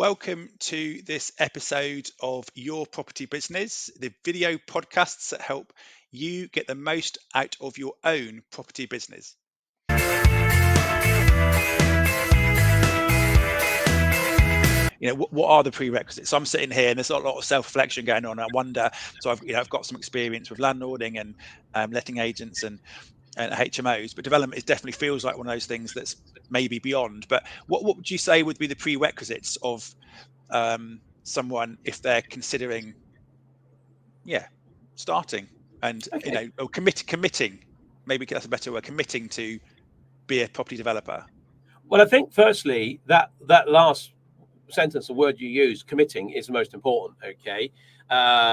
Welcome to this episode of Your Property Business, the video podcasts that help you get the most out of your own property business. What are the prerequisites? So I'm sitting here and there's a lot of self-reflection going on. I wonder, so I've got some experience with landlording and letting agents and HMOs, but development definitely feels like one of those things that's maybe beyond. But what would you say would be the prerequisites of someone if they're considering starting and or committing, maybe that's a better word, committing to be a property developer? Well, I think firstly that last sentence, the word you use, committing, is the most important. Okay,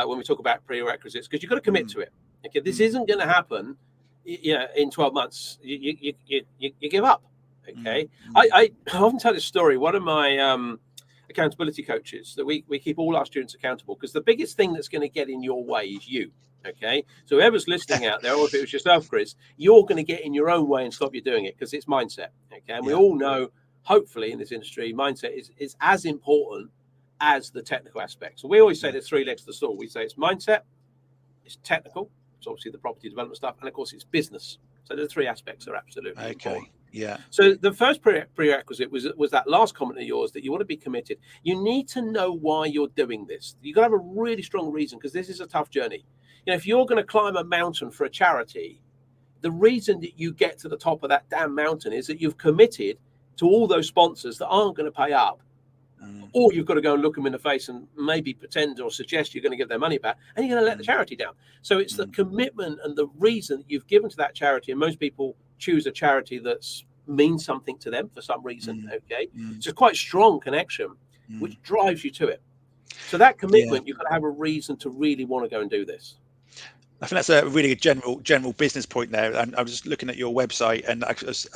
when we talk about prerequisites, because you've got to commit to it. Okay, this isn't going to happen in 12 months. You give up. Okay, I often tell this story. One of my accountability coaches, that we keep all our students accountable, because the biggest thing that's going to get in your way is you. Okay, so whoever's listening out there, or if it was yourself, Chris, you're going to get in your own way and stop you doing it, because it's mindset. Okay, and we all know, hopefully in this industry, mindset is as important as the technical aspects. So we always say there's three legs to the stool. We say it's mindset, it's technical, it's obviously the property development stuff, and of course it's business. So the three aspects are absolutely important. Yeah. So the first prerequisite was that last comment of yours, that you want to be committed. You need to know why you're doing this. You've got to have a really strong reason, because this is a tough journey. If you're going to climb a mountain for a charity, the reason that you get to the top of that damn mountain is that you've committed to all those sponsors that aren't going to pay up. Or you've got to go and look them in the face and maybe pretend or suggest you're going to get their money back, and you're going to let the charity down. So it's the commitment and the reason that you've given to that charity. And most people choose a charity that means something to them for some reason. Okay, it's a quite strong connection, which drives you to it. So that commitment, you've got to have a reason to really want to go and do this. I think that's a really good general business point there. And I was just looking at your website, and I was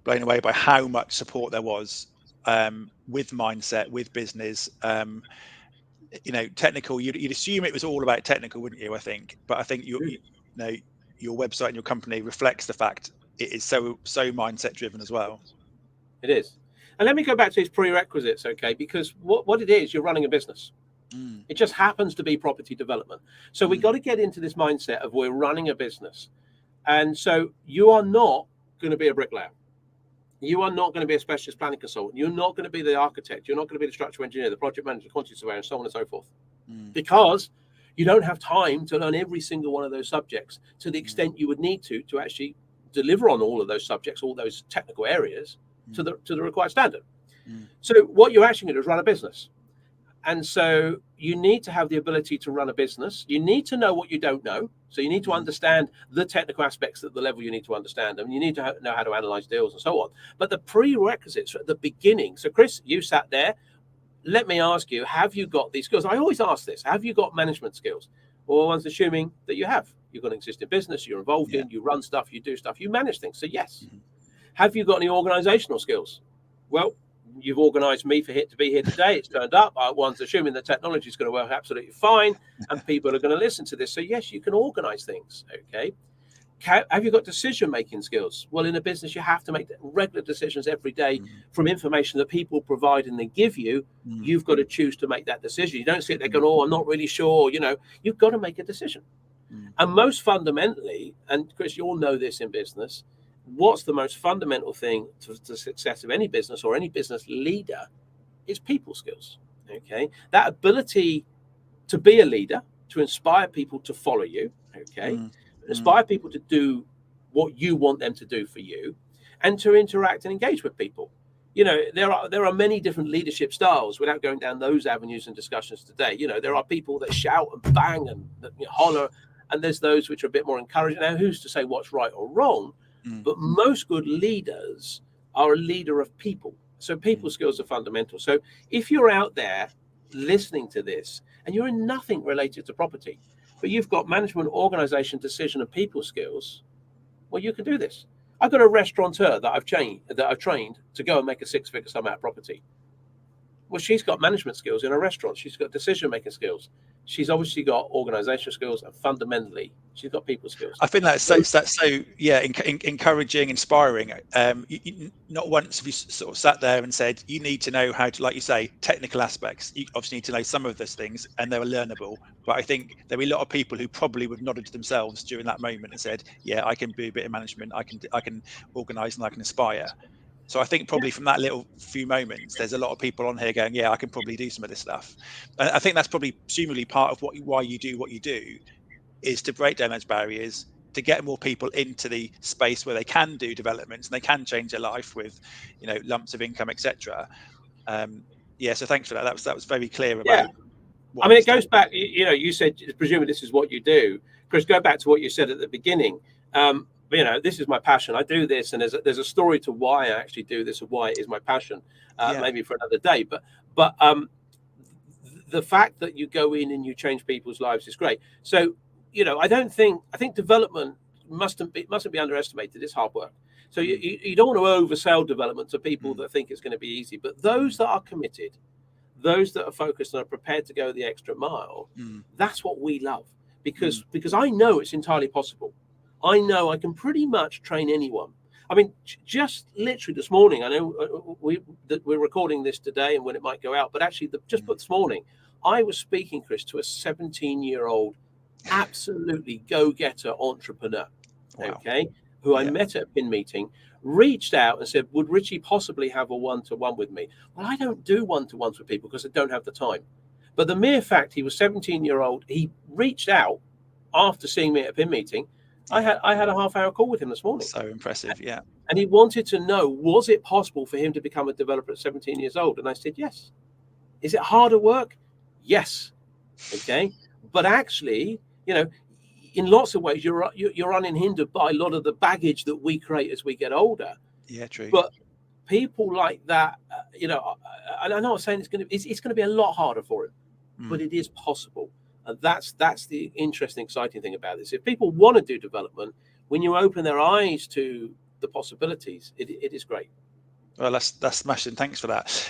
blown away by how much support there was with mindset, with business. Technical. You'd assume it was all about technical, wouldn't you? I think, but I think your website and your company reflects the fact it is so mindset driven as well. It is. And let me go back to these prerequisites, okay? Because what it is, you're running a business. It just happens to be property development. So we got to get into this mindset of we're running a business. And so you are not going to be a bricklayer. You are not going to be a specialist planning consultant. You're not going to be the architect. You're not going to be the structural engineer, the project manager, the quantity surveyor, and so on and so forth. Because you don't have time to learn every single one of those subjects to the extent you would need to actually deliver on all of those subjects, all those technical areas to the required standard. So what you're actually going to do is run a business. And so you need to have the ability to run a business. You need to know what you don't know. So you need to understand the technical aspects at the level you need to understand them. You need to know how to analyze deals and so on. But the prerequisites at the beginning. So Chris, you sat there. Let me ask you, have you got these skills? I always ask this. Have you got management skills? Well, one's assuming that you have. You've got an existing business, you're involved in, you run stuff, you do stuff, you manage things. So yes. Have you got any organizational skills? Well, you've organized me to be here today. It's turned up. One's assuming the technology is going to work absolutely fine and people are going to listen to this. So yes, you can organize things. Okay. Have you got decision-making skills? Well, in a business, you have to make regular decisions every day from information that people provide and they give you. You've got to choose to make that decision. You don't sit there going, oh, I'm not really sure. You've got to make a decision. And most fundamentally, and Chris, you all know this in business, what's the most fundamental thing to the success of any business or any business leader is people skills. Okay, that ability to be a leader, to inspire people to follow you. Okay, inspire people to do what you want them to do for you, and to interact and engage with people. There are many different leadership styles. Without going down those avenues and discussions today, there are people that shout and bang and holler, and there's those which are a bit more encouraging. Now, who's to say what's right or wrong? But most good leaders are a leader of people. So people skills are fundamental. So if you're out there listening to this and you're in nothing related to property, but you've got management, organization, decision, and people skills, well, you can do this. I've got a restaurateur that I've trained to go and make a six-figure sum out of property. Well, she's got management skills in a restaurant. She's got decision-making skills. she's obviously got organizational skills, and fundamentally she's got people skills. I think that's so yeah, encouraging, inspiring. Not once have you sort of sat there and said, you need to know how to, like you say, technical aspects. You obviously need to know some of those things, and they're learnable. But I think there are a lot of people who probably would have nodded to themselves during that moment and said, yeah, I can do a bit of management, I can organize, and I can inspire. So I think probably from that little few moments, there's a lot of people on here going, yeah, I can probably do some of this stuff. And I think that's probably presumably part of why you do what you do, is to break down those barriers, to get more people into the space where they can do developments and they can change their life with, lumps of income, etc. Yeah, so thanks for that. That was very clear about. I mean, it goes back. You said presumably this is what you do, Chris. Go back to what you said at the beginning. This is my passion. I do this, and there's a story to why I actually do this and why it is my passion. Maybe for another day. But the fact that you go in and you change people's lives is great. So I think development mustn't be underestimated. It's hard work. So you don't want to oversell development to people that think it's going to be easy. But those that are committed, those that are focused and are prepared to go the extra mile, that's what we love. Because I know it's entirely possible. I know I can pretty much train anyone. I mean, just literally this morning, I know we're recording this today and when it might go out, but actually just this morning, I was speaking, Chris, to a 17-year-old absolutely go-getter entrepreneur, okay, who I met at a PIN meeting, reached out and said, would Richie possibly have a one-to-one with me? Well, I don't do one-to-ones with people because I don't have the time. But the mere fact he was 17-year-old, he reached out after seeing me at a PIN meeting. I had a half-hour call with him this morning. So impressive, yeah. And he wanted to know, was it possible for him to become a developer at 17 years old? And I said, yes. Is it harder work? Yes. Okay. But actually, in lots of ways, you're unhindered by a lot of the baggage that we create as we get older. Yeah, true. But people like that, and I'm not saying it's going to be a lot harder for him, but it is possible. And that's the interesting, exciting thing about this. If people want to do development, when you open their eyes to the possibilities, it is great. Well, that's smashing. Thanks for that.